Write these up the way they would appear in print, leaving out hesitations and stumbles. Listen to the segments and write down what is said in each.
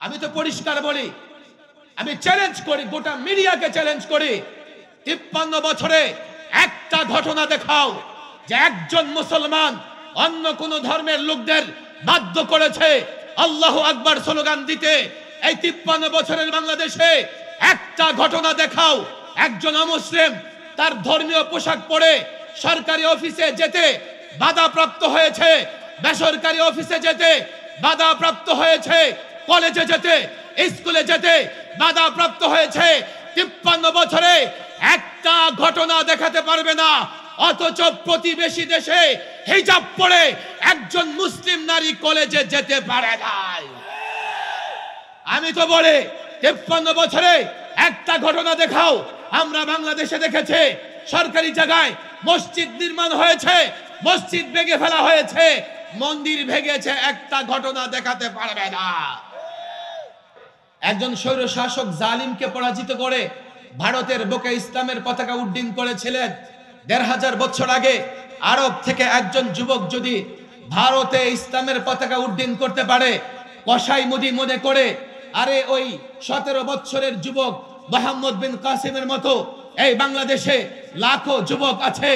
আমি তো পরিষ্কার বলি, আমি চ্যালেঞ্জ করি, গোটা মিডিয়াকে চ্যালেঞ্জ করি, 53 বছরে একটা ঘটনা দেখাও যে একজন মুসলমান অন্য কোন ধর্মের লোকদের বাধ্য করেছে আল্লাহু আকবার স্লোগান দিতে। এই 53 বছরের বাংলাদেশে একটা ঘটনা দেখাও একজন অমুসলিম তার ধর্মীয় পোশাক পরে সরকারি অফিসে যেতে বাধাপ্রাপ্ত হয়েছে, বেসরকারি অফিসে যেতে বাধাপ্রাপ্ত হয়েছে, কলেজে যেতে, স্কুলে যেতে বাধাপ্রাপ্ত হয়েছে। 53 বছরে একটা ঘটনা দেখাতে পারবে না, অথচ প্রতিবেশী দেশে হিজাব পরে একজন মুসলিম নারী কলেজে যেতে পারে না। আমি তো বলি 53 বছরে একটা ঘটনা দেখাও। আমরা বাংলাদেশে দেখেছে সরকারি জায়গায় মসজিদ নির্মাণ হয়েছে, মসজিদ ভেঙে ফেলা হয়েছে, মন্দির ভেঙেছে, একটা ঘটনা দেখাতে পারবে না। একজন স্বৈর শাসক জালিমকে পরাজিত করে ভারতের বুকে ইসলামের পতাকা উড্ডীন করেছিলেন। 1500 বছর আগে আরব থেকে একজন যুবক যদি ভারতে ইসলামের পতাকা উড্ডীন করতে পারে, কসাই মুদি মনে করে আরে ওই 17 বছরের যুবক মোহাম্মদ বিন কাসিমের মতো এই বাংলাদেশে লাখো যুবক আছে,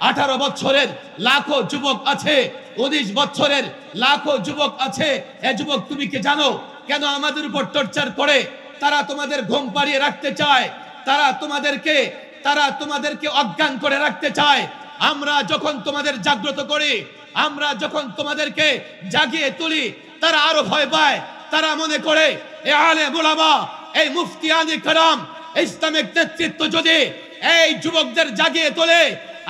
18 বছরের লাখো যুবক আছে, 19 বছরের লাখো যুবক আছে। এ যুবক তুমি কি জানো কেন আমাদের উপর টর্চার করে? তারা তোমাদের ঘুম পাড়িয়ে রাখতে চায়, তারা তোমাদেরকে অজ্ঞান করে রাখতে চায়। আমরা যখন তোমাদের জাগ্রত করি, আমরা যখন তোমাদেরকে জাগিয়ে তুলি, তারা আরো ভয় পায়। তারা মনে করে এই আলেম উলামা, এই মুফতিয়ানি کرام, ইসলামিক নেতৃত্ব যদি এই যুবকদের জাগিয়ে তোলে,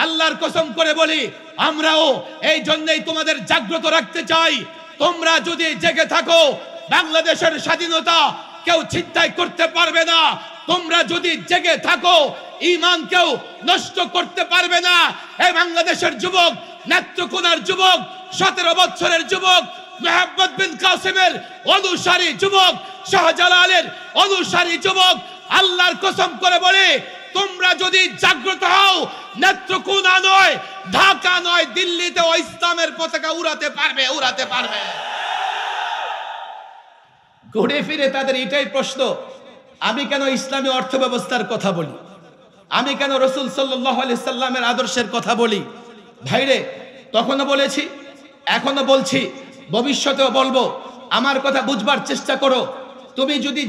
আল্লাহর কসম করে বলি আমরাও এই জন্যই তোমাদের জাগ্রত রাখতে চাই। তোমরা যদি জেগে থাকো, বাংলাদেশের স্বাধীনতা কেউ ছিনতাই করতে পারবে না। তোমরা যদি জেগে থাকো, ঈমান কেউ নষ্ট করতে পারবে না। এই বাংলাদেশের যুবক, নেত্রকোনার যুবক, 17 বছরের যুবক, মোহাম্মদ বিন কাসিমের অনুসারী যুবক, শাহজালালের অনুসারী যুবক, আল্লাহর কসম করে বলে তোমরা যদি জাগ্রত হও, নেত্রকোনা নয়, ঢাকা নয়, দিল্লিতে ইসলামের পতাকা উড়াতে পারবে। ঘুরে ফিরে তাদের এটাই প্রশ্ন, আমি কেন ইসলামী অর্থ ব্যবস্থার কথা বলি, আমি কেন রাসূল সাল্লাল্লাহু আলাইহি সাল্লামের আদর্শের কথা বলি? ভাইরে, তখনও বলেছি, এখনো বলছি, ভবিষ্যতেও বলবো। আমার কথা বুঝবার চেষ্টা করো। তুমি যদি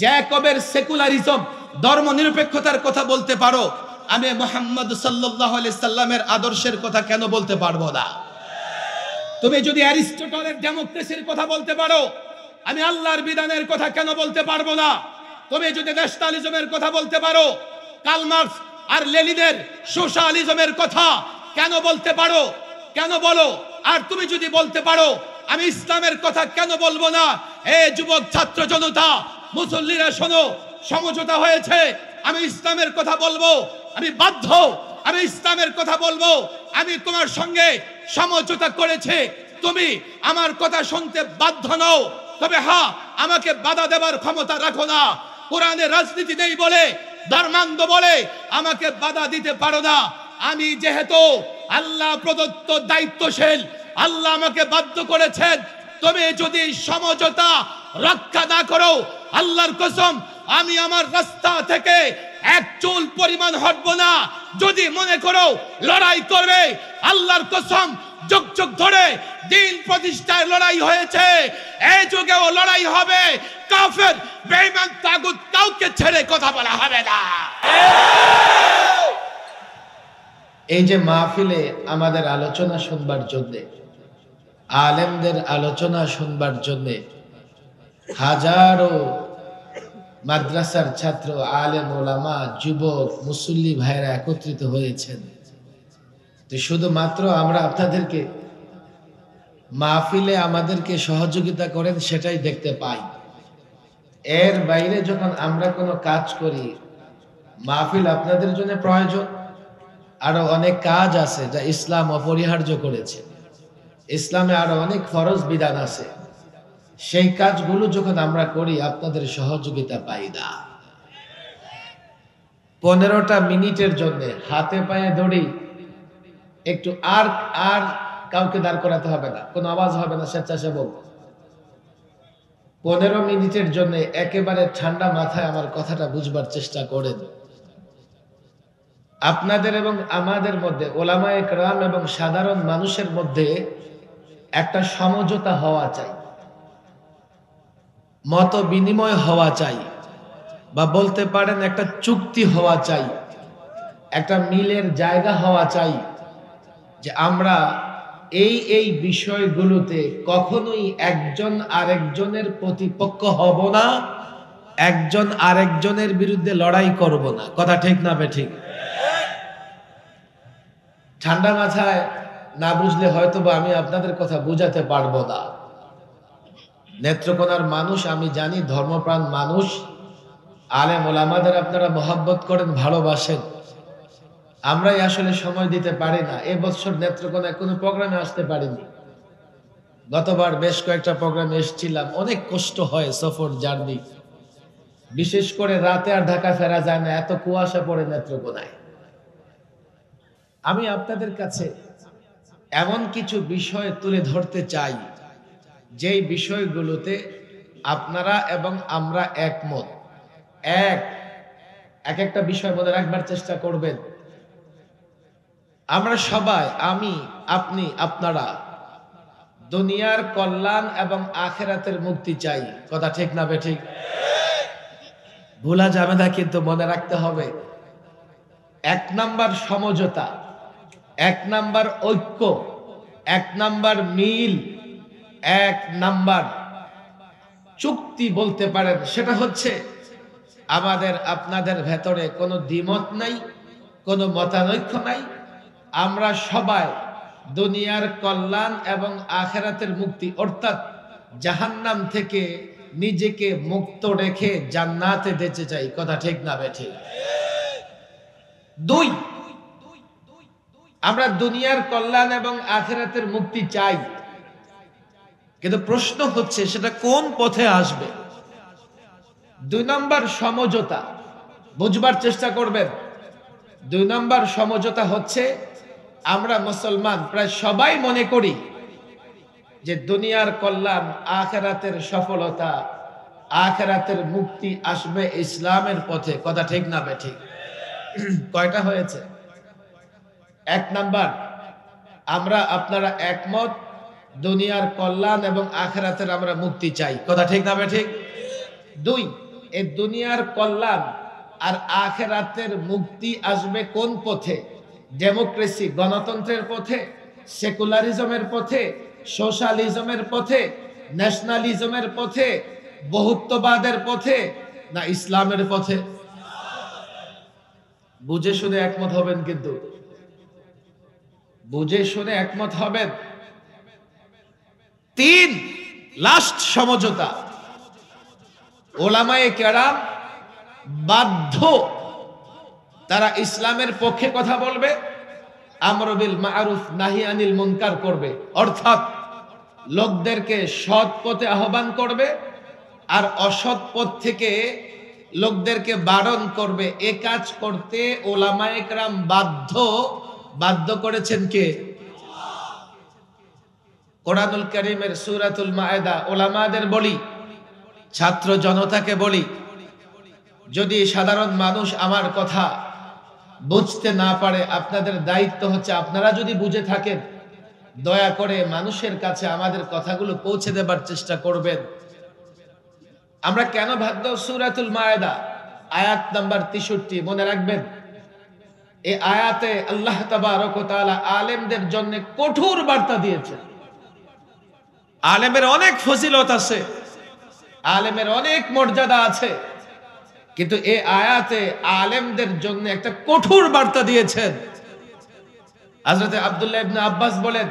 জ্যাকবের সেকুলারিজম, ধর্ম নিরপেক্ষতার কথা বলতে পারো, আমি মুহাম্মদ সাল্লাল্লাহু আলাইহি সাল্লামের আদর্শের কথা কেন বলতে পারবো না? তুমি যদি অ্যারিস্টটলের ডেমোক্রেসির কথা বলতে পারো, আমি আল্লাহর বিধানের কথা কেন বলতে পারবো না? তুমি যদি ন্যাশনালিজমের কথা বলতে পারো, কার্ল মার্কস আর লেনিনের সোশ্যালিজমের কথা কেন বলতে পারো? কেন বলো? আর তুমি যদি বলতে পারো, আমি ইসলামের কথা কেন বলবো না? এ যুবক ছাত্র জনতা, মুসল্লিরা শোনো, সমঝোতা হয়েছে, আমি ইসলামের কথা বলবো, আমি বাধ্য, আমি ইসলামের কথা বলবো। আমি তোমার সঙ্গে সমঝোতা করেছে, তুমি আমার কথা শুনতে বাধ্য নও, তবে হ্যাঁ, আমাকে বাধা দেবার ক্ষমতা রাখো না। কোরআনে রাজনীতি নেই বলে, ধর্মান্ধ বলে আমাকে বাধা দিতে পারো না। আমি যেহেতু আল্লাহ প্রদত্ত দায়িত্বশীল, আল্লাহ আমাকে বাধ্য করেছেন। তুমি যদি সমঝোতা রক্ষা না করো, আল্লাহর কসম আমি আমার রাস্তা থেকে এক চুল পরিমাণ হটবো না। যদি মনে করো লড়াই করবে, আল্লাহর কসম যুগ যুগ ধরে দিন প্রতিষ্ঠায় লড়াই হয়েছে, এই যুগেও লড়াই হবে। কাফের, বেঈমান, তাগুত কাউকে ছেড়ে কথা বলা হবে না। এই যে মাহফিলে আমাদের আলোচনা শুনবার জন্য, আলেমদের আলোচনা শুনবার জন্য হাজারো মাদ্রাসার ছাত্র, আলেম, ওলামা, যুবক, মুসল্লি ভাইরা একত্রিত হয়েছেন। তো শুধুমাত্র আমরা আপনাদেরকে মাহফিলে আমাদেরকে সহযোগিতা করেন সেটাই দেখতে পাই। এর বাইরে যখন আমরা কোনো কাজ করি, মাহফিল আপনাদের জন্য প্রয়োজন। আরো অনেক কাজ আছে যা ইসলাম অপরিহার্য করেছে। ইসলামে আরো অনেক ফরজ বিধান আছে, সেই কাজগুলো যখন আমরা করি আপনাদের সহযোগিতা পাই না। 15টা মিনিটের জন্য হাতে পায়ে দড়ি, একটু আর কাউকে দাঁড় করাতে হবে না, কোনো আওয়াজ হবে না, স্বেচ্ছাসেবক 15 মিনিটের জন্য একেবারে ঠান্ডা মাথায় আমার কথাটা বুঝবার চেষ্টা করেন। আপনাদের এবং আমাদের মধ্যে, ওলামায়ে কেরাম এবং সাধারণ মানুষের মধ্যে একটা সমঝোতা হওয়া চাই, মত বিনিময় হওয়া চাই, বা বলতে পারেন একটা চুক্তি হওয়া চাই, একটা মিলের জায়গা হওয়া চাই যে আমরা এই বিষয়গুলোতে কখনোই একজন আরেকজনের প্রতিপক্ষ হব না, একজন আরেকজনের বিরুদ্ধে লড়াই করব না। কথা ঠিক না বেঠিক? ঠান্ডা মাথায় না বুঝলে হয়তো বা আমি আপনাদের কথা বুঝাতে পারবো না। নেত্রকোনার মানুষ আমি জানি, ধর্মপ্রাণ মানুষ, আলেম ওলামাদের আপনারা মহব্বত করেন, ভালোবাসেন। আমরাই আসলে সময় দিতে পারি না। এবছর নেত্রকোনায় কোনো প্রোগ্রামে আসতে পারিনি। গতবার বেশ কয়েকটা প্রোগ্রামে এসেছিলাম। অনেক কষ্ট হয় সফর, জার্নি, বিশেষ করে রাতে আর ঢাকা ফেরা যায় না, এত কুয়াশা পড়ে নেত্রকোনায়। আমি আপনাদের কাছে এমন কিছু বিষয় তুলে ধরতে চাই যেই বিষয়গুলোতে আপনারা এবং আমরা একমত। এক একটা বিষয় মনে রাখবার চেষ্টা করবেন। আমরা সবাই, আমি, আপনি, আপনারা দুনিয়ার কল্যাণ এবং আখিরাতের মুক্তি চাই। কথা ঠিক না বেঠিক? ভোলা যাবে না, কিন্তু মনে রাখতে হবে। 1 নাম্বার সমঝোতা, 1 নাম্বার ঐক্য, 1 নাম্বার মিল, 1 নাম্বার চুক্তি বলতে পারেন, সেটা হচ্ছে আমাদের আপনাদের ভেতরে কোনো দ্বিমত নাই, কোনো মতানৈক্য নাই। আমরা সবাই দুনিয়ার কল্যাণ এবং আখিরাতের মুক্তি, অর্থাৎ জাহান্নাম থেকে নিজেকে মুক্ত রেখে জান্নাতে যেতে চাই। কথা ঠিক না বেঠিক? 2, আমরা দুনিয়ার কল্যাণ এবং আখিরাতের মুক্তি চাই, কিন্তু প্রশ্ন হচ্ছে সেটা কোন পথে আসবে। 2 নম্বর সমঝোতা বুঝবার চেষ্টা করবেন। 2 নম্বর সমঝোতা হচ্ছে, আমরা মুসলমান প্রায় সবাই মনে করি যে দুনিয়ার কল্যাণ, আখিরাতের সফলতা, আখিরাতের মুক্তি আসবে ইসলামের পথে। কথা ঠিক না বেঠিক? কয়টা হয়েছে? 1 নাম্বার, আমরা আপনারা একমত, দুনিয়ার কল্যাণ এবং আখিরাতের আমরা মুক্তি চাই। কথা ঠিক না বেঠিক? 2, এই দুনিয়ার কল্যাণ আর আখিরাতের মুক্তি আসবে কোন পথে? ডেমোক্রেসি, গণতন্ত্রের পথে, সেকুলারিজমের পথে, সোশ্যালিজমের পথে, ন্যাশনালিজমের পথে, বহুত্ববাদের পথে, না ইসলামের পথে? বুঝে শুনে একমত হবেন, কিন্তু বুঝে শুনে একমত হবেন। 3, লাস্ট সমঝোতা, ওলামায়ে কেরাম বাধ্য, তারা ইসলামের পক্ষে কথা বলবে, আমর বিল মারুফ নাহি আনিল মুনকার করবে, অর্থাৎ লোকদেরকে সৎ পথে আহ্বান করবে আর অসৎ পথ থেকে লোকদেরকে বারণ করবে। এ কাজ করতে ওলামায়ে কেরাম বাধ্য করেছেন কে? কোরআনুল কারীমের সূরাতুল মায়েদা ওলামাদের বলি, ছাত্র জনতাকে বলি, যদি সাধারণ মানুষ আমার কথা বুঝতে না পারে, আপনাদের দায়িত্ব হচ্ছে, আপনারা যদি বুঝে থাকেন, দয়া করে মানুষের কাছে আমাদের কথাগুলো পৌঁছে দেবার চেষ্টা করবেন। আমরা কেন বাধ্য? সূরাতুল মায়েদা আয়াত নাম্বার 63 মনে রাখবেন। এই আয়াতে আল্লাহ তাবারক ওয়া তাআলা আলেমদের জন্য কঠোর বার্তা দিয়েছেন। আলেমের অনেক ফজিলত আছে, আলেমের অনেক মর্যাদা আছে, কিন্তু এই আয়াতে আলেমদের জন্য একটা কঠোর বার্তা দিয়েছেন। হযরত আব্দুল্লাহ ইবনে আব্বাস বলেন,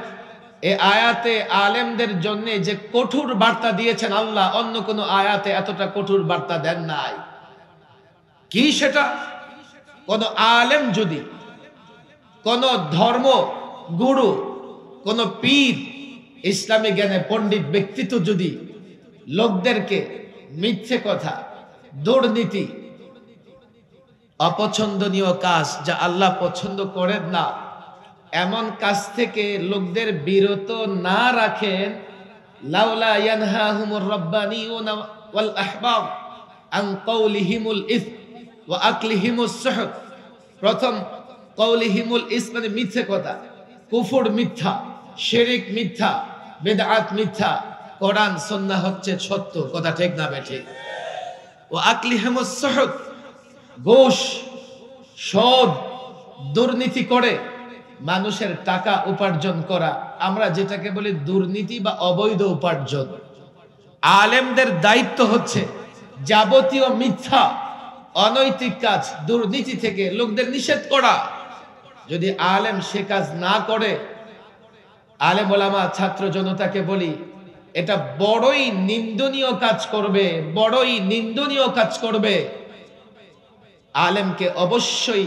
এই আয়াতে আলেমদের জন্য যে কঠোর বার্তা দিয়েছেন আল্লাহ, অন্য কোন আয়াতে এতটা কঠোর বার্তা দেন নাই। কি সেটা? কোন আলেম যদি, কোন ধর্ম গুরু, কোন পীর, ইসলামী জ্ঞানে পণ্ডিত ব্যক্তিত্ব যদি লোকদেরকে মিথ্যে কথা, দুর্নীতি, অপছন্দনীয় কাজ, যা আল্লাহ পছন্দ করেন না, এমন কাজ থেকে লোকদের বিরত না রাখেন, লাউলা ইয়ানহাহুমুর রাব্বানিয়ুনা ওয়াল আহবার আন কাউলিহিমুল ইসম ওয়া আকলিহিমুস সুহত। প্রথম কাউলিহিমুল ইসম মানে মিথ্যে কথা, কুফর মিথ্যা, শিরক মিথ্যা, বিদআত মিথ্যা, কোরআন সুন্নাহ হচ্ছে সত্য কথা, ঠিক না বেঠিক? ওয়া আকলিহিমুস সুহত, ঘুষ, সুদ, দুর্নীতি করে মানুষের টাকা উপার্জন করা, আমরা যেটাকে বলি দুর্নীতি বা অবৈধ উপার্জন। আলেমদের দায়িত্ব হচ্ছে যাবতীয় মিথ্যা, অনৈতিক কাজ, দুর্নীতি থেকে লোকদের নিষেধ করা। যদি আলেম সে কাজ না করে, আলেম ওলামা ছাত্র জনতাকে বলি এটা বড়ই নিন্দনীয় কাজ করবে, বড়ই নিন্দনীয় কাজ করবে। আলেমকে অবশ্যই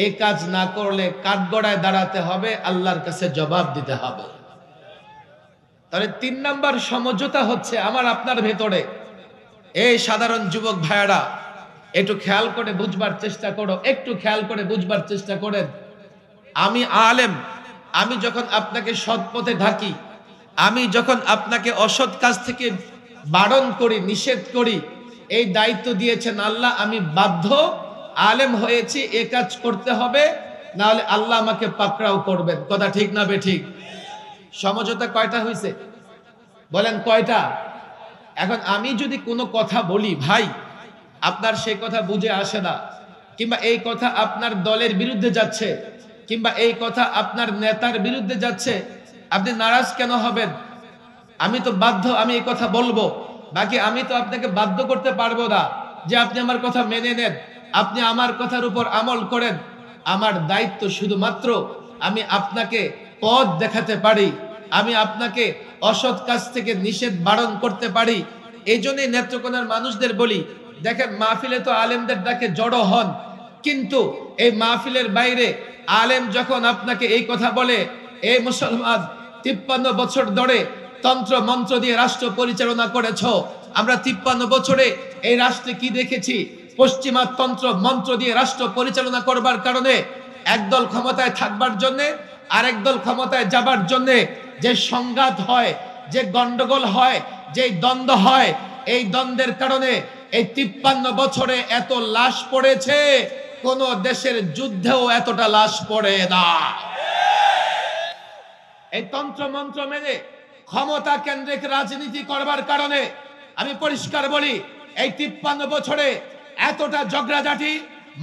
এই কাজ না করলে কাঠগড়ায় দাঁড়াতে হবে, আল্লাহর কাছে জবাব দিতে হবে। তাহলে 3 নাম্বার সমঝোতা হচ্ছে আমার আপনার ভেতরে। এই সাধারণ যুবক ভাইয়ারা একটু খেয়াল করে বুঝবার চেষ্টা করো, একটু খেয়াল করে বুঝবার চেষ্টা করেন। আমি আলেম, আমি যখন আপনাকে সৎ পথে ডাকি, আমি যখন আপনাকে অসৎ কাজ থেকে বারণ করি, নিষেধ করি, এই দায়িত্ব দিয়েছেন আল্লাহ। আমি বাধ্য, আলেম হয়েছি, এ কাজ করতে হবে, না হলে আল্লাহ আমাকে পাকড়াও করবেন কথা, ঠিক না বেঠিক? সমঝোতা কয়টা হয়েছে বলেন, কয়টা? এখন আমি যদি কোনো কথা বলি, ভাই আপনার সেই কথা বুঝে আসে না, কিংবা এই কথা আপনার দলের বিরুদ্ধে যাচ্ছে, কিংবা এই কথা আপনার নেতার বিরুদ্ধে যাচ্ছে, আপনি নারাজ কেন হবেন? আমি তো বাধ্য, আমি এই কথা বলবো। বাকি আমি তো আপনাকে বাধ্য করতে পারবো না যে আপনি আমার কথা মেনে নেন, আপনি আমার কথার উপর আমল করেন। আমার দায়িত্ব শুধুমাত্র আমি আপনাকে পথ দেখাতে পারি, আমি আপনাকে অসৎ কাজ থেকে নিষেধ বারণ করতে পারি। এই জন্যই নেত্রকোনার মানুষদের বলি, দেখেন মাহফিলে তো আলেমদের ডাকে জড়ো হন, কিন্তু এই মাহফিলের বাইরে আলেম যখন আপনাকে এই কথা বলে, এই মুসলমান 53 বছর ধরে তন্ত্র মন্ত্র দিয়ে রাষ্ট্র পরিচালনা করেছ, আমরা 53 বছরে এই রাষ্ট্রে কি দেখেছি? পশ্চিমা তন্ত্র মন্ত্র দিয়ে রাষ্ট্র পরিচালনা করবার কারণে একদল ক্ষমতায় থাকবার জন্য আরেক দল ক্ষমতায় যাবার জন্য যে সংঘাত হয়, যে গন্ডগোল হয়, যে দ্বন্দ্ব হয়, এই দ্বন্দ্বের কারণে এই 53 বছরে এত লাশ পড়েছে, কোন দেশের যুদ্ধেও এতটা লাশ পড়ে না। এই তন্ত্র মন্ত্র মেনে ক্ষমতা কেন্দ্রিক রাজনীতি করবার কারণে আমি পরিষ্কার বলি, এই 53 বছরে এতটা ঝগড়াঝাটি,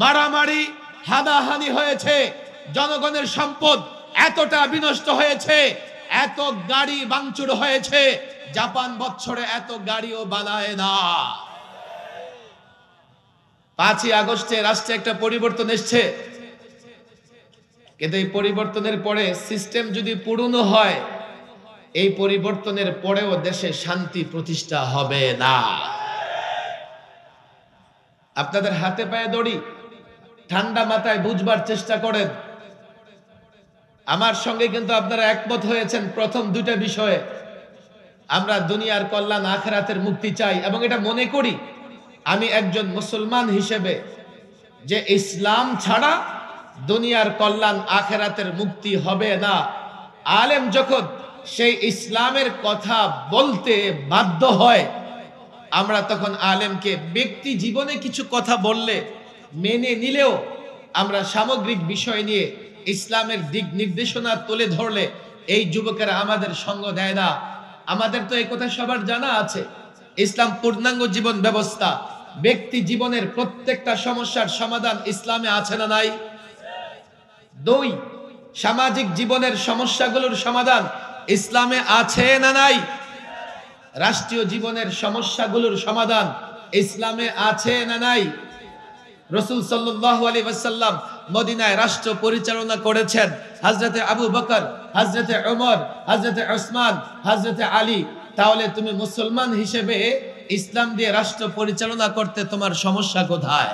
মারামারি, হানাহানি হয়েছে, জনগণের সম্পদ এতটা বিনষ্ট হয়েছে, এত গাড়ি ভাঙচুর হয়েছে, জাপান বছরে এত গাড়িও বানায় না। 5ই আগস্টে রাষ্ট্রে একটা পরিবর্তন এসছে, কিন্তু এই পরিবর্তনের পরে সিস্টেম যদি পুরনো হয়, এই পরিবর্তনের পরেও দেশে শান্তি প্রতিষ্ঠা হবে না। আপনাদের হাতে পায়ে দড়ি, ঠান্ডা মাথায় বুঝবার চেষ্টা করেন। আমার সঙ্গে কিন্তু আপনারা একমত হয়েছেন প্রথম 2টা বিষয়ে। আমরা দুনিয়ার কল্যাণ, আখিরাতের মুক্তি চাই, এবং এটা মনে করি আমি একজন মুসলমান হিসেবে যে ইসলাম ছাড়া দুনিয়ার কল্যাণ, আখিরাতের মুক্তি হবে না। আলেম যখন সেই ইসলামের কথা বলতে বাধ্য হয়, আমরা তখন আলেমকে ব্যক্তি জীবনে কিছু কথা বললে মেনে নিলেও আমরা সামগ্রিক বিষয় নিয়ে ইসলামের দিক নির্দেশনা তুলে ধরলে এই যুবকেরা আমাদের সঙ্গ দেয় না। আমাদের তো এই কথা সবার জানা আছে, ইসলাম পূর্ণাঙ্গ জীবন ব্যবস্থা। ব্যক্তি জীবনের প্রত্যেকটা সমস্যার সমাধান ইসলামে আছে না নাই? 2, সামাজিক জীবনের সমস্যাগুলোর সমাধান ইসলামে আছে না নাই? রাষ্ট্রীয় জীবনের সমস্যাগুলোর সমাধান ইসলামে আছে না নাই? রাসূল সাল্লাল্লাহু আলাইহি ওয়াসাল্লাম মদিনায় রাষ্ট্র পরিচালনা করেছেন। হযরতে আবু বকর, হযরতে ওমর, হযরতে ওসমান, হযরতে আলী। তাহলে তুমি মুসলমান হিসেবে ইসলাম দিয়ে রাষ্ট্র পরিচালনা করতে তোমার সমস্যা কোথায়?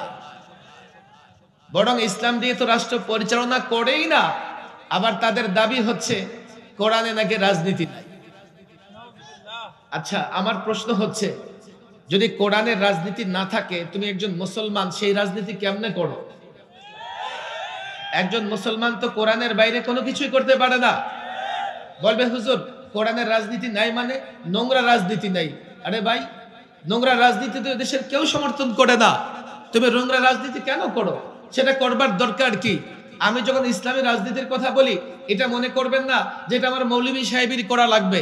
বরং ইসলাম দিয়ে তো রাষ্ট্র পরিচালনা করেই না, আবার তাদের দাবি হচ্ছে কোরআনে নাকি রাজনীতি নাই। আচ্ছা, আমার প্রশ্ন হচ্ছে, যদি কোরআনের রাজনীতি না থাকে, তুমি একজন মুসলমান সেই রাজনীতি কেমনে করো? একজন মুসলমান তো কোরআনের বাইরে কোনো কিছুই করতে পারে না। বলবে হুজুর কোরআনের রাজনীতি নাই মানে নোংরা রাজনীতি নাই। আরে ভাই, নোংরা রাজনীতি তো দেশের কেউ সমর্থন করে না, তুমি নোংরা রাজনীতি কেন করো? সেটা করবার দরকার কি? আমি যখন ইসলামী রাজনীতির কথা বলি, এটা মনে করবেন না যে এটা আমার মৌলভী সাহেবেরই করা লাগবে।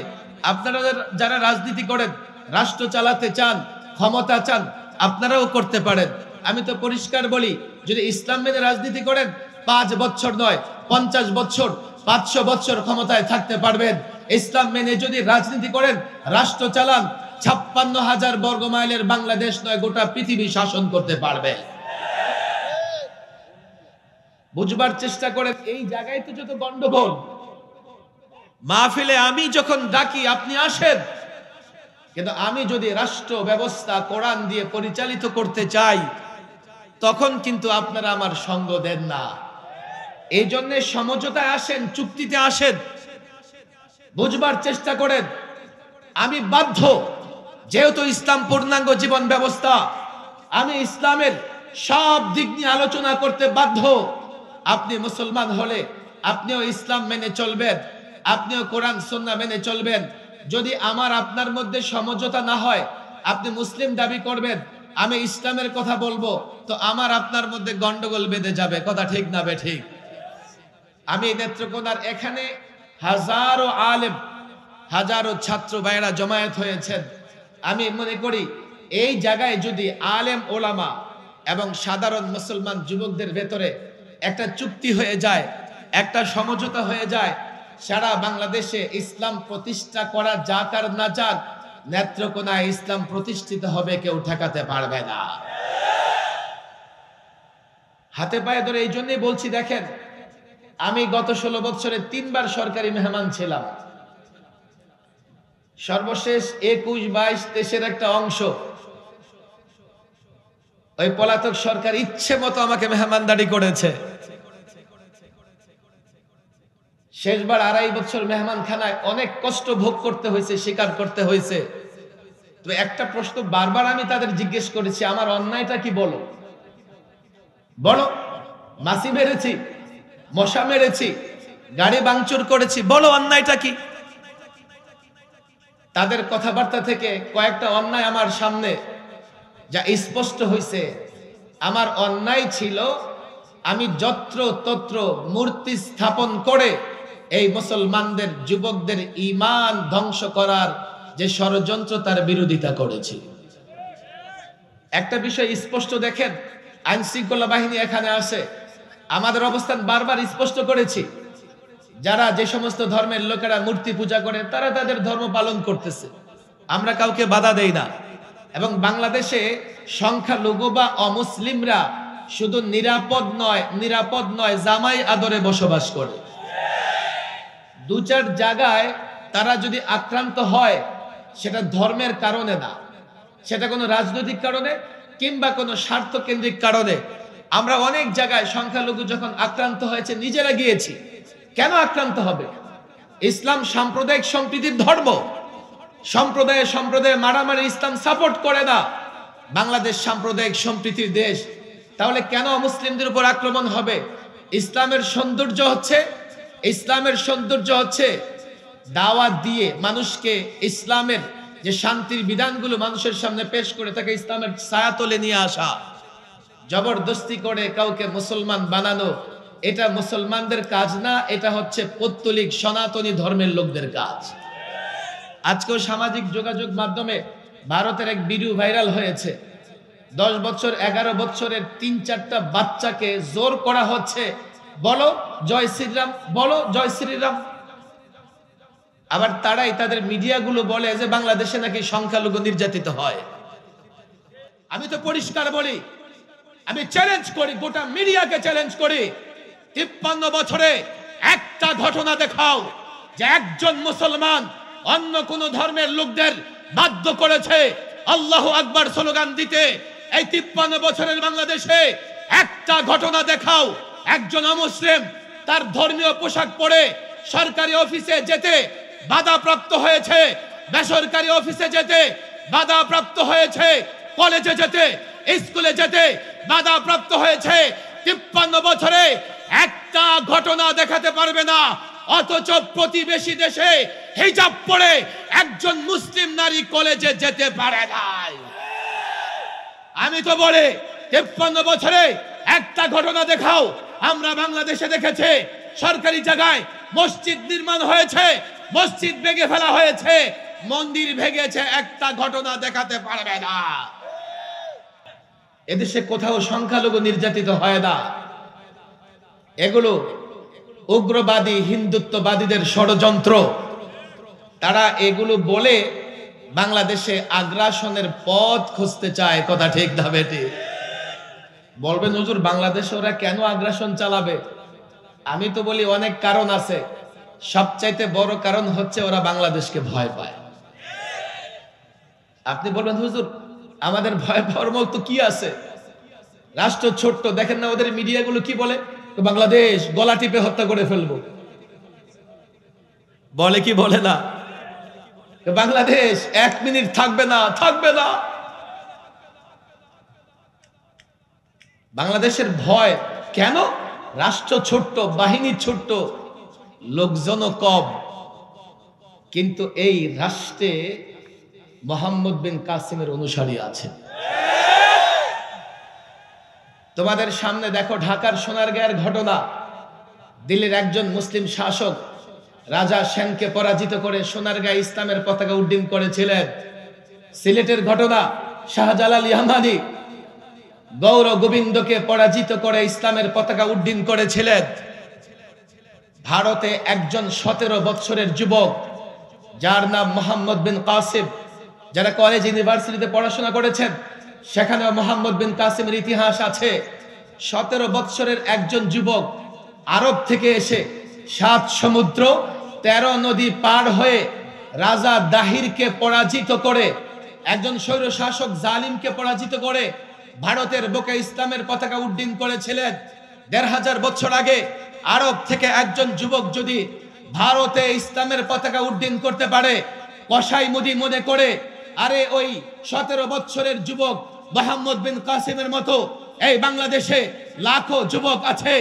আপনারা যারা রাজনীতি করেন, রাষ্ট্র চালাতে চান, ক্ষমতা চান, আপনারাও করতে পারেন। আমি তো পরিষ্কার বলি, যদি ইসলাম মেনে রাজনীতি করেন 5 বছর নয় 50 বছর, 500 বছর ক্ষমতায় থাকতে পারবেন। ইসলাম মেনে যদি রাজনীতি করেন, রাষ্ট্র চালান, 56,000 বর্গ মাইলের বাংলাদেশ নয় গোটা পৃথিবী শাসন করতে পারবে। বুঝবার চেষ্টা করেন, এই জায়গায় তো যত গন্ডগোল। মাহফিলে আমি যখন ডাকি আপনি আসেন, কিন্তু আমি যদি রাষ্ট্র ব্যবস্থা কোরআন দিয়ে পরিচালিত করতে চাই, তখন কিন্তু আপনারা আমার সঙ্গ দেন না। এই জন্য সমঝোতায় আসেন, চুক্তিতে আসেন। বুঝবার চেষ্টা করেন, আমি বাধ্য, যেহেতু ইসলাম পূর্ণাঙ্গ জীবন ব্যবস্থা, আমি ইসলামের সব দিক নিয়ে আলোচনা করতে বাধ্য। আপনি মুসলমান হলে আপনিও ইসলাম মেনে চলবেন, আপনিও কোরআন সুন্নাহ মেনে চলবেন। যদি আমার আপনার মধ্যে সমঝোতা না হয়, আপনি মুসলিম দাবি করবেন, আমি ইসলামের কথা বলবো, তো আমার আপনার মধ্যে গন্ডগোল বেঁধে যাবে। কথা ঠিক না বে ঠিক? আমি নেত্রকোনার এখানে হাজারো আলেম, হাজারো ছাত্র ভাইরা জমায়েত হয়েছেন। আমি মনে করি এই জায়গায় যদি আলেম ওলামা এবং সাধারণ মুসলমান যুবকদের ভেতরে একটা চুক্তি হয়ে যায়, একটা সমঝোতা হয়ে যায়, সারা বাংলাদেশে ইসলাম প্রতিষ্ঠা করা যাক আর না যাক, নেত্রকোনায় ইসলাম প্রতিষ্ঠিত হবে, কেউ ঠেকাতে পারবে না। হাতে পায়ে ধরে এই জন্যই বলছি, দেখেন আমি গত 16 বছরে 3 বার সরকারি মেহমান ছিলাম। সর্বশেষ 21, 22, 23-এর একটা অংশ ওই পলাতক সরকার ইচ্ছে মতো আমাকে মেহমানদারি করেছে। শেষবার 2.5 বছর মেহমানখানায় অনেক কষ্ট ভোগ করতে হয়েছে, স্বীকার করতে হয়েছে। তো একটা প্রশ্ন বারবার আমি তাদের জিজ্ঞেস করেছি, আমার অন্যায়টা কি বলো, বলো। মাছি মেরেছি, মশা মেরেছি, গাড়ি ভাঙচুর করেছি, বলো অন্যায়টা কি? তাদের কথাবার্তা থেকে কয়েকটা অন্যায় আমার সামনে যা স্পষ্ট হয়েছে। আমার অন্যায় ছিল, আমি যত্র তত্র মূর্তি স্থাপন করে এই মুসলমানদের যুবকদের ঈমান ধ্বংস করার যে ষড়যন্ত্র, তার বিরোধিতা করেছি। একটা বিষয় স্পষ্ট দেখেন, আইন শৃঙ্খলা বাহিনী এখানে আসে, আমাদের অবস্থান বারবার স্পষ্ট করেছি। যারা যে সমস্ত ধর্মের লোকেরা মূর্তি পূজা করে, তারা তাদের ধর্ম পালন করতেছে, আমরা কাউকে বাধা দেই না। এবং বাংলাদেশে সংখ্যালঘু বা অমুসলিমরা শুধু নিরাপদ নয় জামাই আদরে বসবাস করে। 2-4 জায়গায় তারা যদি আক্রান্ত হয়, সেটা ধর্মের কারণে না, সেটা কোনো রাজনৈতিক কারণে কিংবা কোনো স্বার্থ কেন্দ্রিক কারণে। আমরা অনেক জায়গায় সংখ্যালঘু যখন আক্রান্ত হয়েছে, নিজেরা গিয়েছি। কেন আক্রান্ত হবে? ইসলাম সাম্প্রদায়িক সম্প্রীতির ধর্ম, সম্প্রদায়ে মারামারি ইসলাম সাপোর্ট করে না। বাংলাদেশ সাম্প্রদায়িক সম্প্রীতির দেশ, তাহলে কেন মুসলিমদের উপর আক্রমণ হবে? ইসলামের সৌন্দর্য হচ্ছে দাওয়াত দিয়ে মানুষকে ইসলামের যে শান্তির বিধানগুলো মানুষের সামনে পেশ করে তাকে ইসলামের ছায়াতলে নিয়ে আসা। জবরদস্তি করে কাউকে মুসলমান বানানো, এটা মুসলমানদের কাজ না, এটা হচ্ছে পৌত্তলিক সনাতনী ধর্মের লোকদের কাজ। আজকেও সামাজিক যোগাযোগ মাধ্যমে ভারতের এক ভিডিও ভাইরাল হয়েছে। 10 বছর 11 বছরের 3-4টা বাচ্চাকে জোর করা হচ্ছে, বলো জয় শ্রীরাম, বলো জয় শ্রীরাম। আবার তারাই তাদের মিডিয়াগুলো বলে যে বাংলাদেশে নাকি সংখ্যালঘু নির্যাতিত হয়। আমি তো পরিষ্কার বলি, আমি চ্যালেঞ্জ করি, গোটা মিডিয়াকে চ্যালেঞ্জ করি, 53 বছরে একটা ঘটনা দেখাও যে একজন মুসলমান অন্য কোন ধর্মের লোকদের বাধ্য করেছে আল্লাহু আকবার স্লোগান দিতে। এই 53 বছরের বাংলাদেশে একটা ঘটনা দেখাও একজন অমুসলিম তার ধর্মীয় পোশাক পরে সরকারি অফিসে যেতে বাধাপ্রাপ্ত হয়েছে, বেসরকারি অফিসে যেতে বাধাপ্রাপ্ত হয়েছে, কলেজে যেতে, স্কুলে যেতে বাধাপ্রাপ্ত হয়েছে। 53 বছরে একটা ঘটনা দেখাতে পারবে না অথচ প্রতিবেশী দেশে হিজাব পরে একজন মুসলিম নারী কলেজে যেতে পারে নাই। আমি তো বলি 53 বছরে একটা ঘটনা দেখাও। আমরা বাংলাদেশে দেখেছি সরকারি জায়গায় মসজিদ নির্মাণ হয়েছে, মসজিদ ভেঙে ফেলা হয়েছে, মন্দির ভেঙেছে, একটা ঘটনা দেখাতে পারবে না। এদেশে কোথাও সংখ্যালঘু নির্যাতিত হয় না। এগুলো উগ্রবাদী হিন্দুত্ববাদীদের ষড়যন্ত্র। তারা এগুলো বলে বাংলাদেশে আগ্রাসনের পথ খুঁজতে চায়। কথা ঠিক না বেটি? বলবেন হুজুর বাংলাদেশে ওরা কেন আগ্রাসন চালাবে? আমি তো বলি অনেক কারণ আছে। সবচাইতে বড় কারণ হচ্ছে ওরা বাংলাদেশকে ভয় পায়। আপনি বলবেন হুজুর আমাদের ভয় পাওয়ার মতো কি আছে? রাষ্ট্র ছোট্ট, দেখেন না ওদের মিডিয়াগুলো কি বলে, বাংলাদেশ গলা টিপে হত্যা করে ফেলবো। বলে কি বলে না? বাংলাদেশ 1 মিনিট থাকবে না, থাকবে না। বাংলাদেশের ভয় কেন? রাষ্ট্র ছোট্ট, বাহিনী ছোট্ট, লোকজনও কম, কিন্তু এই রাষ্ট্রে মোহাম্মদ বিন কাসিমের অনুসারী আছে। তোমাদের সামনে দেখো ঢাকার সোনারগাঁয়ের ঘটনা। দিল্লির একজন মুসলিম শাসক রাজা সেনকে পরাজিত করে সোনারগাঁয়ে ইসলামের পতাকা উড্ডীন করেছিলেন। সিলেটের ঘটনা, শাহজালাল ইয়ামানি গৌর গোবিন্দকে পরাজিত করে ইসলামের পতাকা উড্ডীন করেছিলেন। ভারতে একজন 17 বছরের যুবক যার নাম মোহাম্মদ বিন কাসিম, যারা কলেজ ইউনিভার্সিটিতে পড়াশোনা করেছেন সেখানেও মোহাম্মদ বিন কাসিমের ইতিহাস আছে। 17 বছরের একজন যুবক আরব থেকে এসে 7 সমুদ্র 13 নদী পার হয়ে রাজা দাহিরকে পরাজিত করে, একজন স্বৈর শাসক জালিমকে পরাজিত করে ভারতের বুকে ইসলামের পতাকা উড্ডীন করেছিলেন। 1500 বছর আগে আরব থেকে একজন যুবক যদি ভারতে ইসলামের পতাকা উড্ডীন করতে পারে, কসাই মুদি মনে করে আরে ওই 17 বছরের যুবক মোহাম্মদ বিন কাসিমের মতো এই বাংলাদেশে লাখো যুবক আছে,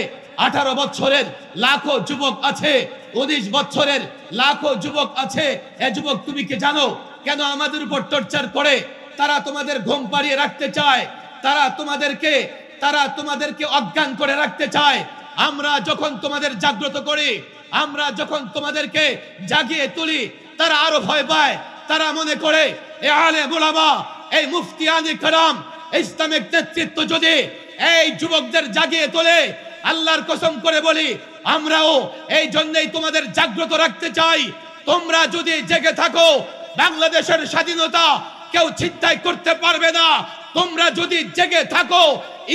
18 বছরের লাখো যুবক আছে, 19 বছরের লাখো যুবক আছে। এ যুবক তুমি কি জানো কেন আমাদের উপর টর্চার করে? তারা তোমাদের ঘুম পাড়িয়ে রাখতে চায়, তারা তোমাদেরকে অজ্ঞান করে রাখতে চায়। আমরা যখন তোমাদের জাগ্রত করি, আমরা যখন তোমাদেরকে জাগিয়ে তুলি, তারা আরো ভয় পায়। তারা মনে করে এ আলেম উলামা, এই মুফতিয়ানে কেরাম, ইসলামিক নেতৃত্ব যদি এই যুবকদের জাগিয়ে তোলে, আল্লাহর কসম করে বলি আমরাও এই জন্যই তোমাদের জাগ্রত রাখতে চাই। তোমরা যদি জেগে থাকো, বাংলাদেশের স্বাধীনতা কেউ ছিনতাই করতে পারবে না। তোমরা যদি জেগে থাকো,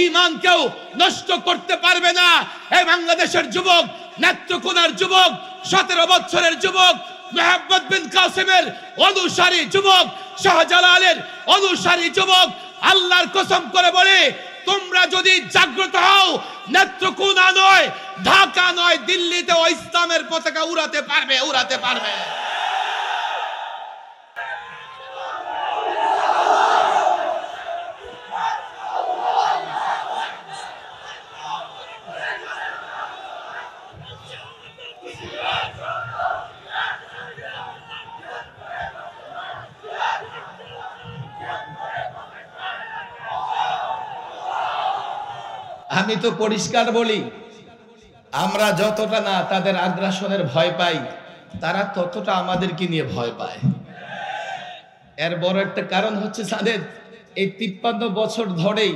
ঈমান কেউ নষ্ট করতে পারবে না। এই বাংলাদেশের যুবক, নেত্রকোনার যুবক, 17 বছরের যুবক, মোহাম্মদ বিন কাসিমের অনুসারী যুবক, শাহজালালের অনুসারী যুবক, আল্লাহর কসম করে বলে তোমরা যদি জাগ্রত হও, নেত্রকোনা নয়, ঢাকা নয়, দিল্লিতে ও ইসলামের পতাকা উড়াতে পারবে, উড়াতে পারবে। আমি তো পরিষ্কার বলি, আমরা যতটা না তাদের আগ্রাসনের ভয় পাই, তারা ততটা আমাদেরকে নিয়ে ভয় পায়। এর বড় একটা কারণ হচ্ছে তাদের এই 53 বছর ধরেই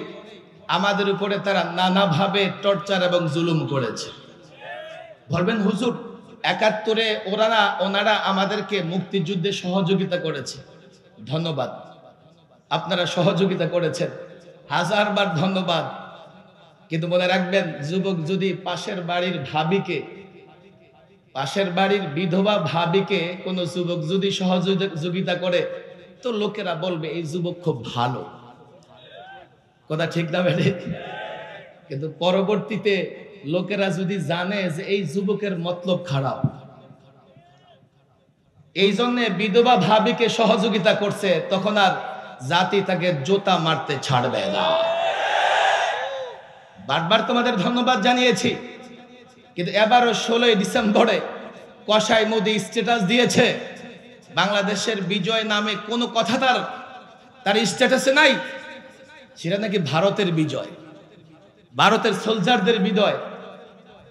আমাদের উপরে তারা নানাভাবে টর্চার এবং জুলুম করেছে। বলবেন হুজুর 71-এ ওনারা আমাদেরকে মুক্তিযুদ্ধে সহযোগিতা করেছে। ধন্যবাদ, আপনারা সহযোগিতা করেছেন, হাজারবার ধন্যবাদ। কিন্তু মনে রাখবেন, যুবক যদি পাশের বাড়ির বিধবা ভাবিকে কোন যুবক যদি সহযোগিতা করে, তো লোকেরা বলবে এই যুবক খুব ভালো। কথা ঠিক না বেঠে? কিন্তু পরবর্তীতে লোকেরা যদি জানে যে এই যুবকের মতলব খারাপ, এই জন্য বিধবা ভাবিকে সহযোগিতা করছে, তখন আর জাতি তাকে জোতা মারতে ছাড়বে না। বারবার তোমাদের ধন্যবাদ জানিয়েছি, কিন্তু এবারও 16 ডিসেম্বরে কসাই মোদি স্ট্যাটাস দিয়েছে, বাংলাদেশের বিজয় নামে কোনো কথা তার স্ট্যাটাসে নাই। সেটা নাকি ভারতের বিজয়, ভারতের সোলজারদের বিজয়।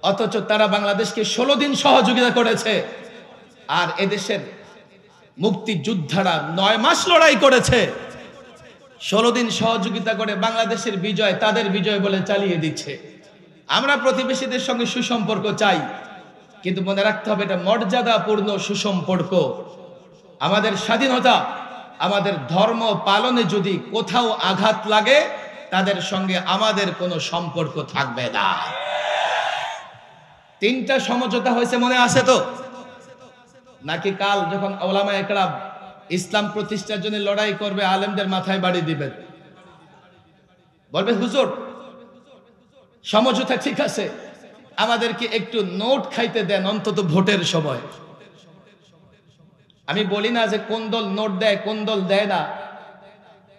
অথচ তারা বাংলাদেশকে 16 দিন সহযোগিতা করেছে, আর এদেশের মুক্তিযোদ্ধারা 9 মাস লড়াই করেছে। 16 দিন সহযোগিতা করে বাংলাদেশের বিজয় তাদের বিজয় বলে চালিয়ে দিচ্ছে। আমরা প্রতিবেশীদের সঙ্গে সুসম্পর্ক চাই, কিন্তু মনে রাখতে হবে এটা মর্যাদাপূর্ণ সুসম্পর্ক। আমাদের স্বাধীনতা, আমাদের ধর্ম পালনে যদি কোথাও আঘাত লাগে, তাদের সঙ্গে আমাদের কোনো সম্পর্ক থাকবে না। 3টা সমঝোতা হয়েছে, মনে আছে তো? নাকি কাল যখন ওলামা একরাম ইসলাম প্রতিষ্ঠার জন্য লড়াই করবে, আলেমদের মাথায় বাড়ি দিবেন, বলবে হুজুর সমঝোতা ঠিক আছে, আমাদেরকে একটু নোট খাইতে দেন অন্তত ভোটের সময়। আমি বলি না যে কোন দল নোট দেয় কোন দল দেয় না,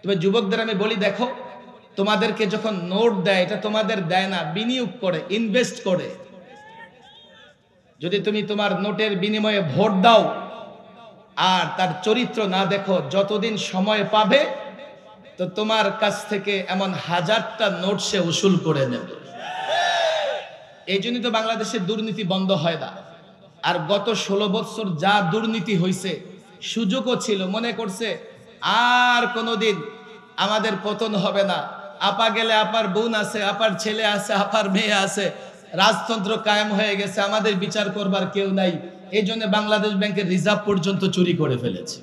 তবে যুবকদের আমি বলি, দেখো তোমাদেরকে যখন নোট দেয়, এটা তোমাদের দেয় না, বিনিয়োগ করে, ইনভেস্ট করে। যদি তুমি তোমার নোটের বিনিময়ে ভোট দাও আর তার চরিত্র না দেখো, যতদিন সময় পাবে তো তোমার কাছ থেকে এমন 1000টা নোট সে উসুল করে নেবে। এই জন্যই তো বাংলাদেশে দুর্নীতি বন্ধ হয় না। আর গত 16 বছর যা দুর্নীতি হয়েছে, সুযোগও ছিল, মনে করছে আর কোনোদিন আমাদের পতন হবে না, আপা গেলে আপার বোন আছে, আপার ছেলে আছে, আপার মেয়ে আছে, রাজতন্ত্র কায়েম হয়ে গেছে, আমাদের বিচার করবার কেউ নাই। এই জন্য বাংলাদেশ ব্যাংকের রিজার্ভ পর্যন্ত চুরি করে ফেলেছে।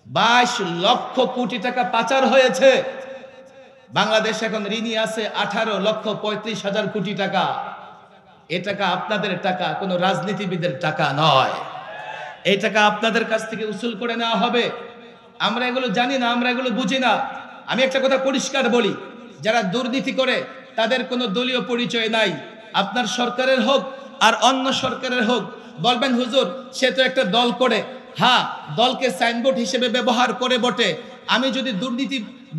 22 লক্ষ কোটি টাকা পাচার হয়েছে। বাংলাদেশ এখন ঋণী আছে 18,35,000 কোটি টাকা। এ টাকা আপনাদের টাকা, কোনো রাজনীতিবিদের টাকা নয়। এই টাকা আপনাদের কাছ থেকে উসুল করে নেওয়া হবে। আমরা এগুলো জানি না, আমরা এগুলো বুঝি না। আমি একটা কথা পরিষ্কার বলি, যারা দুর্নীতি করে তাদের কোনো দলীয় পরিচয় নাই। আপনার সরকারের হোক আর অন্য সরকারের হোক, বলবেন হুজুর সে তো একটা দল করে। হ্যাঁ, দলকে সাইনবোর্ড হিসেবে ব্যবহার করে বটে। আমি যদি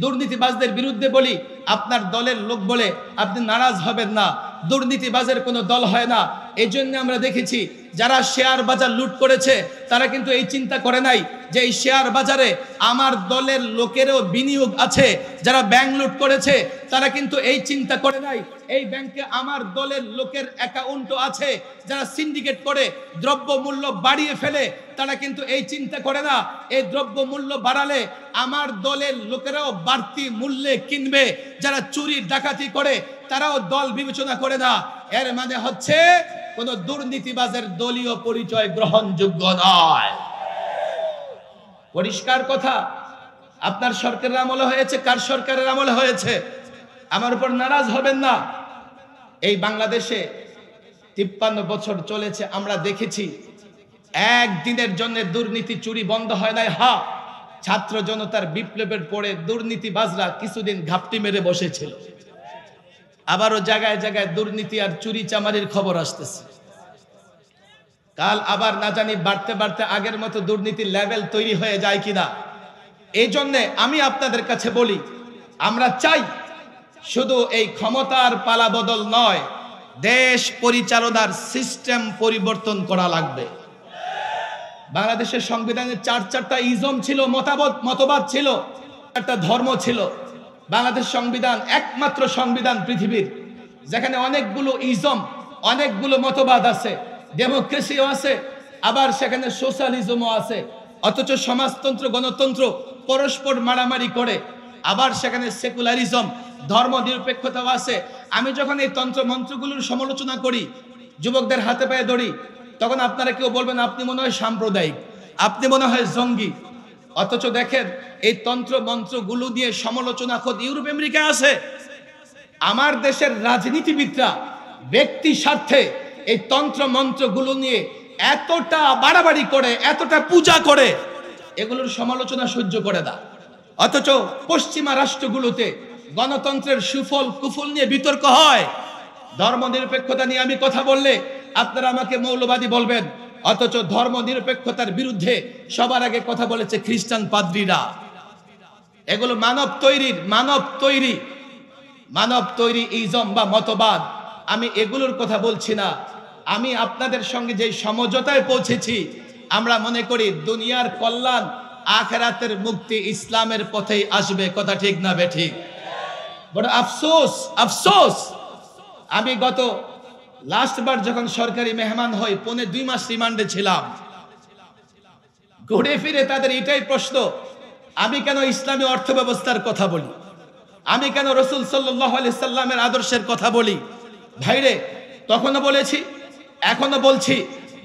দুর্নীতিবাজদের বিরুদ্ধে বলি, আপনার দলের লোক বলে আপনি নারাজ হবেন না। দুর্নীতিবাজের কোনো দল হয় না। এই জন্য আমরা দেখেছি যারা শেয়ার বাজার লুট করেছে, তারা কিন্তু এই চিন্তা করে নাই যে এই শেয়ার বাজারে আমার দলের লোকেরও বিনিয়োগ আছে। যারা ব্যাংক লুট করেছে, তারা কিন্তু এই চিন্তা করে নাই এই ব্যাংকে আমার দলের লোকের অ্যাকাউন্টও আছে। যারা সিন্ডিকেট করে দ্রব্য মূল্য বাড়িয়ে ফেলে, তারা কিন্তু এই চিন্তা করে না এই দ্রব্য মূল্য বাড়ালে আমার দলের লোকেরাও বাড়তি মূল্যে কিনবে। যারা চুরি ডাকাতি করে, তারাও দল বিবেচনা করে না। এর মানে হচ্ছে কোন দুর্নীতিবাজের দলীয় পরিচয় গ্রহণযোগ্য নয়। পরিষ্কার কথা। আপনার সরকারের আমলে হয়েছে, কার সরকারের আমলে হয়েছে, আমার উপর নারাজ হবেন না। এই বাংলাদেশে 53 বছর চলেছে, আমরা দেখেছি একদিনের জন্য দুর্নীতি চুরি বন্ধ হয় নাই। হ্যাঁ, ছাত্র জনতার বিপ্লবের পরে দুর্নীতিবাজরা কিছুদিন ঘাপটি মেরে বসেছিল। আবারও জায়গায় জায়গায় দুর্নীতি আর চুরি চামারির খবর আসতেছে। কাল আবার না জানি বাড়তে বাড়তে আগের মতো দুর্নীতির লেভেল তৈরি হয়ে যায় কিনা। এই জন্যে আমি আপনাদের কাছে বলি, আমরা চাই শুধু এই ক্ষমতার পালাবদল নয়, দেশ পরিচালনার সিস্টেম পরিবর্তন করা লাগবে। বাংলাদেশের সংবিধানে 4টা ইজম ছিল, মতবাদ ছিল, 4টা ধর্ম ছিল। বাংলাদেশ সংবিধান একমাত্র সংবিধান পৃথিবীর যেখানে অনেকগুলো ইজম, অনেকগুলো মতবাদ আছে, ডেমোক্রেসিও আছে, আবার সেখানে সোশ্যালিজমও আছে। অথচ সমাজতন্ত্র, গণতন্ত্র পরস্পর মারামারি করে। আবার সেখানে সেকুলারিজম, ধর্ম নিরপেক্ষতাও আছে। আমি যখন এই তন্ত্র মন্ত্রগুলোর সমালোচনা করি, যুবকদের হাতে পায়ে ধরি, তখন আপনারা কেউ বলবেন আপনি মনে হয় সাম্প্রদায়িক, আপনি মনে হয় জঙ্গি। অথচ দেখেন এই তন্ত্র মন্ত্রগুলো দিয়ে সমালোচনা খোদ ইউরোপ আমেরিকায় আছে। আমার দেশের রাজনীতিবিদরা ব্যক্তি স্বার্থে এই তন্ত্র মন্ত্রগুলো নিয়ে এতটা বাড়াবাড়ি করে, এতটা পূজা করে, এগুলোর সমালোচনা সহ্য করে না। অথচ পশ্চিমা রাষ্ট্রগুলোতে গণতন্ত্রের সুফল কুফল নিয়ে বিতর্ক হয়। ধর্ম নিরপেক্ষতা নিয়ে আমি কথা বললে আপনারা আমাকে মৌলবাদী বলবেন। অথচ ধর্ম নিরপেক্ষতার বিরুদ্ধে সবার আগে কথা বলেছে খ্রিস্টান পাদ্রীরা। এগুলো মানব তৈরি ইজম বা মতবাদ। আমি এগুলোর কথা বলছি না। আমি আপনাদের সঙ্গে যে সমঝোতায় পৌঁছেছি, আমরা মনে করি দুনিয়ার কল্যাণ আখিরাতের মুক্তি ইসলামের পথেই আসবে। কথা ঠিক না বেঠিক? বড় আফসোস, আফসোস, আমি গত লাস্টবার যখন সরকারি মেহমান হই 2.5 মাস রিমান্ডে ছিলাম। ঘুরে ফিরে তাদের এটাই প্রশ্ন, আমি কেন ইসলামী অর্থ ব্যবস্থার কথা বলি, আমি কেন রাসূল সাল্লাল্লাহু আলাইহি সাল্লামের আদর্শের কথা বলি। ভাইরে, তখনও বলেছি, এখনো বলছি,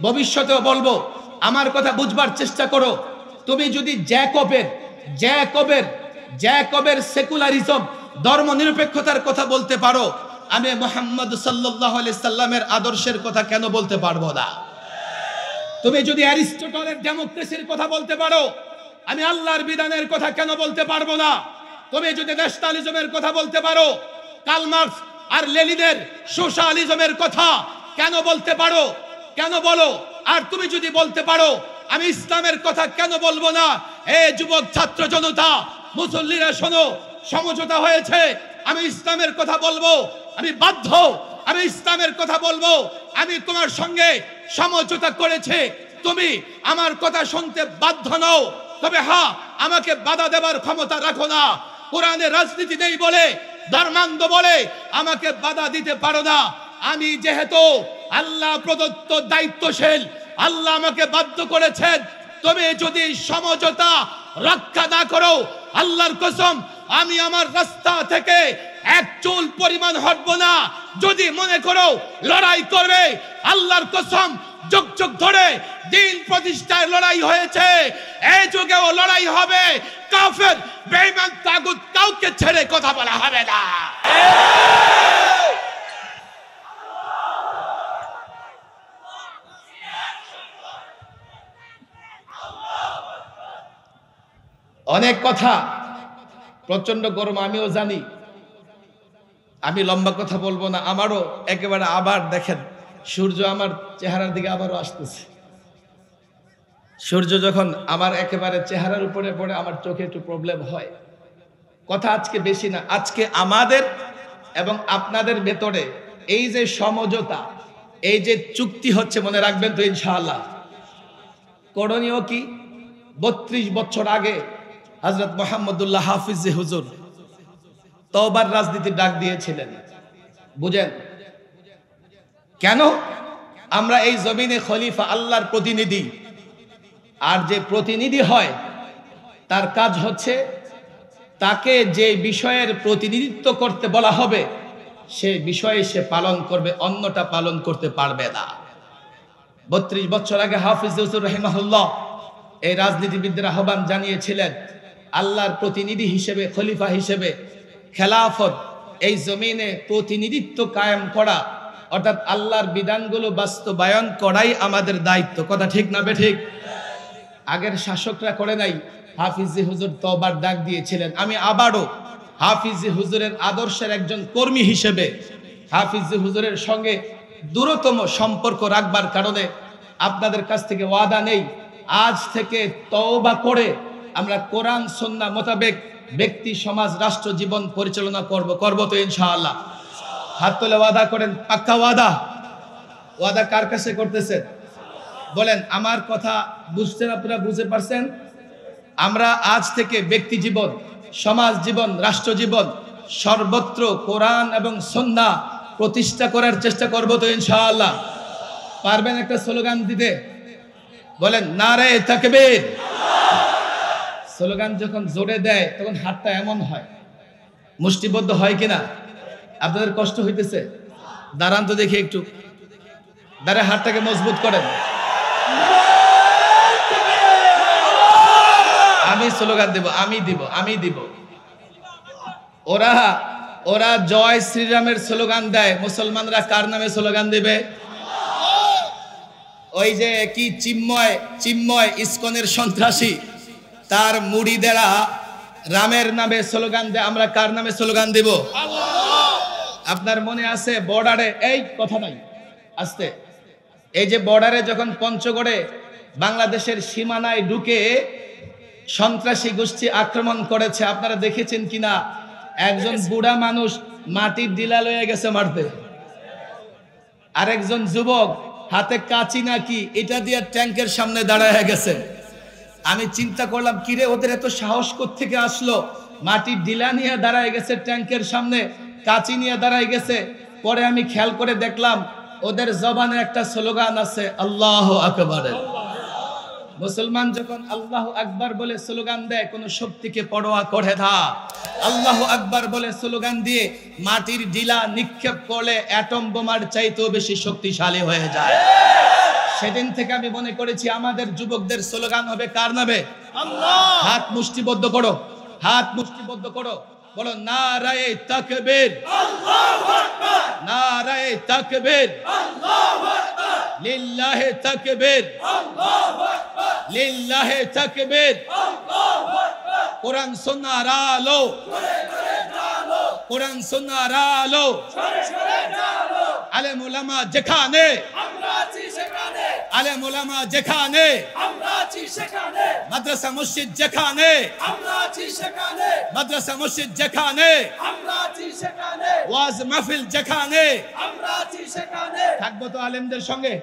ভবিষ্যতেও বলবো, আমার কথা বুঝবার চেষ্টা করো। তুমি যদি জ্যাকবের সেকুলারিজম, ধর্ম নিরপেক্ষতার কথা বলতে পারো, আমি মুহাম্মদ সাল্লাল্লাহু আলাইহি সাল্লামের আদর্শের কথা কেন বলতে পারবো না? তুমি যদি অ্যারিস্টটলের ডেমোক্রেসির কথা বলতে পারো, আমি আল্লাহর বিধানের কথা কেন বলতে পারবো না? তুমি যদি ন্যাশনালিজমের কথা বলতে পারো, কার্ল মার্কস আর লেনিনের সোশ্যালিজমের কথা কেন বলতে পারো? কেন বলো? আর তুমি যদি বলতে পারো, আমি ইসলামের কথা কেন বলবো না? এ যুবক ছাত্র জনতা, মুসল্লিরা শোনো, সমঝোতা হয়েছে, আমি ইসলামের কথা বলবো, আমি বাধ্য, আমি ইসলামের কথা বলবো। আমি তোমার সঙ্গে সমঝোতা করেছে, তুমি আমার কথা শুনতে বাধ্য নও, তবে হ্যাঁ, আমাকে বাধা দেবার ক্ষমতা রাখো না। কোরআনে রাজনীতি নেই বলে, ধর্মান্ধ বলে আমাকে বাধা দিতে পারো না। আমি যেহেতু আল্লাহ প্রদত্ত দায়িত্বশীল, আল্লাহ আমাকে বাধ্য করেছেন। তুমি যদি সমঝোতা রক্ষা না করো, আল্লাহর কসম, আমি আমার রাস্তা থেকে এক চুল পরিমাণ হটবো না। যদি মনে করো লড়াই করবে, আল্লাহর কসম, যুগ যুগ ধরে দিন প্রতিষ্ঠার লড়াই হয়েছে, এই যুগেও লড়াই হবে। কাফের, বেঈমান, তাগুত কাউকে ছেড়ে কথা বলা হবে না। অনেক কথা, প্রচন্ড গরম, আমিও জানি। আমি লম্বা কথা বলবো না। আমারও একেবারে, আবার দেখেন সূর্য আমার চেহারার দিকে আবারও আসতেছে। সূর্য যখন আমার একেবারে চেহারার উপরে পড়ে, আমার চোখে একটু প্রবলেম হয়। কথা আজকে বেশি না, আজকে আমাদের এবং আপনাদের ভেতরে এই যে সমঝোতা, এই যে চুক্তি হচ্ছে, মনে রাখবেন তো ইনশাআল্লাহ। করণীয় কি? 32 বছর আগে হযরত মুহাম্মদুল্লাহ হাফিজ হুজুর তওবার রাজনীতির ডাক দিয়েছিলেন। বুঝেন কেন? আমরা এই জমিনে খলিফা, আল্লাহর প্রতিনিধি, আর যে প্রতিনিধি হয় তার কাজ হচ্ছে তাকে যে বিষয়ের প্রতিনিধিত্ব করতে বলা হবে সে বিষয়ে সে পালন করবে, অন্যটা পালন করতে পারবে না। 32 বছর আগে হাফিজ হুজুর রাহিমাহুল্লাহ এই রাজনীতিবিদদের আহ্বান জানিয়েছিলেন, আল্লাহর প্রতিনিধি হিসেবে, খলিফা হিসেবে খেলাফত, এই জমিনে প্রতিনিধিত্ব কায়েম করা, অর্থাৎ আল্লাহর বিধানগুলো বাস্তবায়ন করাই আমাদের দায়িত্ব। কথা ঠিক না বেঠিক? আগের শাসকরা করে নাই, হাফিজি হুজুর তওবার ডাক দিয়েছিলেন। আমি আবারও হাফিজি হুজুরের আদর্শের একজন কর্মী হিসেবে হাফিজি হুজুরের সঙ্গে দূরতম সম্পর্ক রাখবার কারণে আপনাদের কাছ থেকে ওয়াদা নেই, আজ থেকে তওবা করে আমরা কোরআন সুন্নাহ মোতাবেক ব্যক্তি, সমাজ, রাষ্ট্র জীবন পরিচালনা করব তো ইনশাআল্লাহ। হাত তুলে ওয়াদা করেন, পাক্কা ওয়াদা। ওয়াদা কার কাছে করতেছেন বলেন? আমার কথা বুঝছেন আপনারা? বুঝতে পারছেন? আমরা আজ থেকে ব্যক্তি জীবন, সমাজ জীবন, রাষ্ট্র জীবন সর্বত্র কোরআন এবং সুন্নাহ প্রতিষ্ঠা করার চেষ্টা করব তো ইনশাআল্লাহ। পারবেন একটা স্লোগান দিতে? বলেন নারে তাকবীর। স্লোগান যখন জোরে দেয় তখন হাতটা এমন হয়, মুষ্টিবদ্ধ হয় কিনা? আপনাদের কষ্ট হইতেছে? দাঁড়ান তো দেখি একটু, দাঁড়ায় হাতটাকে মজবুত করেন। আমি স্লোগান দেব, আমি দিব। ওরা জয় শ্রীরামের স্লোগান দেয়, মুসলমানরা কার নামে স্লোগান দেবে? ওই যে কি চিন্ময় ইসকনের সন্ত্রাসী, তার মুড়িদেরা রামের নামে স্লোগান দেয়। আমরা কার নামে স্লোগান দেব? আপনার মনে আছে বর্ডারে, এই কথা নাই আস্তে, এই যে বর্ডারে যখন পঞ্চগড়ে বাংলাদেশের সীমানায় ঢুকে সন্ত্রাসী গোষ্ঠী আক্রমণ করেছে, আপনারা দেখেছেন কিনা? একজন বুড়া মানুষ মাটির ডিলা লয়ে গেছে মারতে, আরেকজন যুবক হাতে কাঁচি নাকি এটা দিয়ে ট্যাঙ্কের সামনে দাঁড়ায় গেছে। আমি চিন্তা করলাম কিরে ওদের এত সাহস কোত্থেকে আসলো, মাটির ডিলা নিয়ে দাঁড়ায় গেছে, ট্যাঙ্কের সামনে কাঁচি নিয়ে দাঁড়ায় গেছে। পরে আমি খেয়াল করে দেখলাম ওদের জবানে একটা স্লোগান আছে, আল্লাহু আকবার। মুসলমান যখন আল্লাহু আকবার বলে স্লোগান দেয় কোন শক্তিকে পরোয়া করে না। আল্লাহু আকবার বলে স্লোগান দিয়ে মাটির ডিলা নিক্ষেপ করলে অ্যাটম বোমার চাইতেও বেশি শক্তিশালী হয়ে যায়। সেদিন থেকে আমি মনে করেছি আমাদের যুবকদের স্লোগান হবে কার নামে? আল্লাহ। হাত মুষ্টিবদ্ধ করো, হাত মুষ্টিবদ্ধ করো, বলো নারায়ে তাকবীর, আল্লাহু আকবার, নারায়ে তাকবীর, আল্লাহু আকবার, লিল্লাহি তাকবীর, আল্লাহু আকবার, লিল্লাহি তাকবীর, আল্লাহু আকবার। কোরআন সুন্নাহর আলো, কোরআন সুন্নাহর আলো, আলেম উলামা যেখানে, আমরা আছি সেখানে, আলেম উলামা যেখানে, আমরা আছি সেখানে, মাদ্রাসা মসজিদ যেখানে, আমরা আছি সেখানে, মাদ্রাসা মসজিদ যেখানে, আমরা আছি সেখানে, ওয়াজ মাহফিল যেখানে, আমরা আছি সেখানে। থাকবো তো আলেমদের সঙ্গে,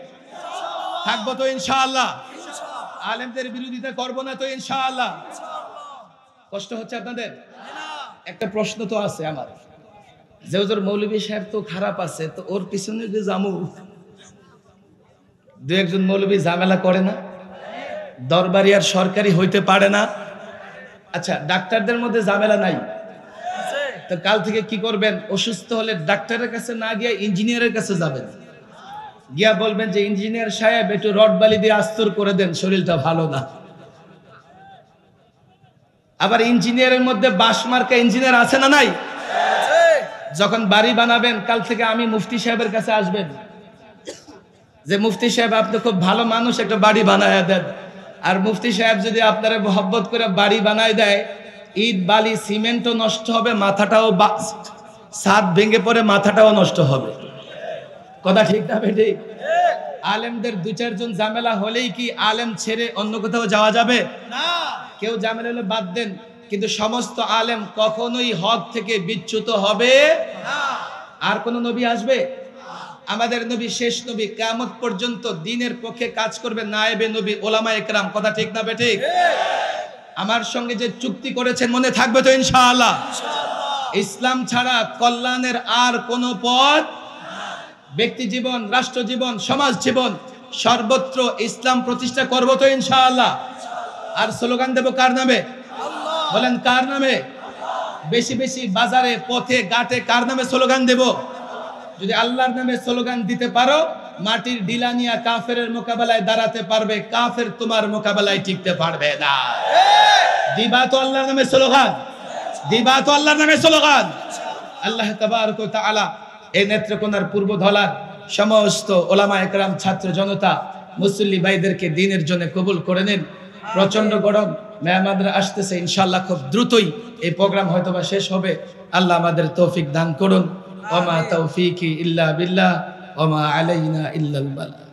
থাকবো তো ইনশাআল্লাহ। আলেমদের বিরোধিতা করবো না তো ইনশাআল্লাহ। কষ্ট হচ্ছে আপনাদের? একটা প্রশ্ন তো আছে আমার, যে ওদের মৌলভী সাহেব তো খারাপ আছে, তো ওর পিছনে যে জামু, দু একজন মৌলভী ঝামেলা করে না, দরবারি আর সরকারি হইতে পারে না। আচ্ছা, ডাক্তারদের মধ্যে ঝামেলা নাই, তো কাল থেকে কি করবেন? অসুস্থ হলে ডাক্তারের কাছে না গিয়ে ইঞ্জিনিয়ারের কাছে যাবেন, গিয়া বলবেন যে ইঞ্জিনিয়ার সাহেব একটু রড বালি দিয়ে আস্তর করে দেন, শরীরটা ভালো না। আবার ইঞ্জিনিয়ারের মধ্যে বাঁশ মার্কা ইঞ্জিনিয়ার আছে না নাই? যখন বাড়ি বানাবেন কাল থেকে আমি মুফতি সাহেবের কাছে আসবেন, যে মুফতি সাহেব আপনি খুব ভালো মানুষ, একটা বাড়ি বানায় দেন। আর মুফতি সাহেব যদি আপনারা মহব্বত করে বাড়ি বানায় দেয়, ইট বালি সিমেন্টও নষ্ট হবে, মাথাটাও ছাদ ভেঙে পড়ে মাথাটাও নষ্ট হবে। কথা ঠিক না বেঠিক? আলেমদের দু চারজন ঝামেলা হলেই কি আলেম ছেড়ে অন্য কোথাও যাওয়া যাবে না? কেউ ঝামেলা হলে বাদ দেন, কিন্তু সমস্ত আলেম কখনোই হক থেকে বিচ্যুত হবে না। আর কোন নবী আসবে? আমাদের নবী শেষ নবী, কিয়ামত পর্যন্ত দ্বীনের পক্ষে কাজ করবে নায়েবে নবী ওলামায়ে কেরাম। কথা ঠিক না বেঠিক? আমার সঙ্গে যে চুক্তি করেছেন মনে থাকবে তো ইনশাআল্লাহ? ইসলাম ছাড়া কল্যাণের আর কোন পথ, ব্যক্তি জীবন, রাষ্ট্র জীবন, সমাজ জীবন সর্বত্র ইসলাম প্রতিষ্ঠা করব তো ইনশাআল্লাহ। আর স্লোগান দেব কার নামে? বলেন কার নামে? বেশি বেশি বাজারে, পথে, ঘাটে কার নামে স্লোগান দেব? যদি আল্লাহর নামে স্লোগান দিতে পারো, মাটির ডিলা নিয়ে কাফেরের মোকাবেলায় দাঁড়াতে পারবে, কাফের তোমার মোকাবেলায় টিকতে পারবে না। দিবা তো আল্লাহর নামে স্লোগান, দিবা তো আল্লাহর নামে স্লোগান। আল্লাহ তাবারক ওয়া তাআলা এই নেত্রকোনার পূর্ব ধলার সমস্ত ওলামায়ে কেরাম, ছাত্র জনতা, মুসল্লি ভাইদেরকে দ্বীনের জন্য কবুল করে নেন। প্রচন্ড গরম, মেহমানরা আসতেছে, ইনশাআল্লাহ খুব দ্রুতই এই প্রোগ্রাম হয়তোবা শেষ হবে। আল্লাহ আমাদের তৌফিক দান করুন। ওয়া মা তাওফীকি ইল্লা বিল্লাহ ওয়া মা আলাইনা ইল্লাল বালাগ।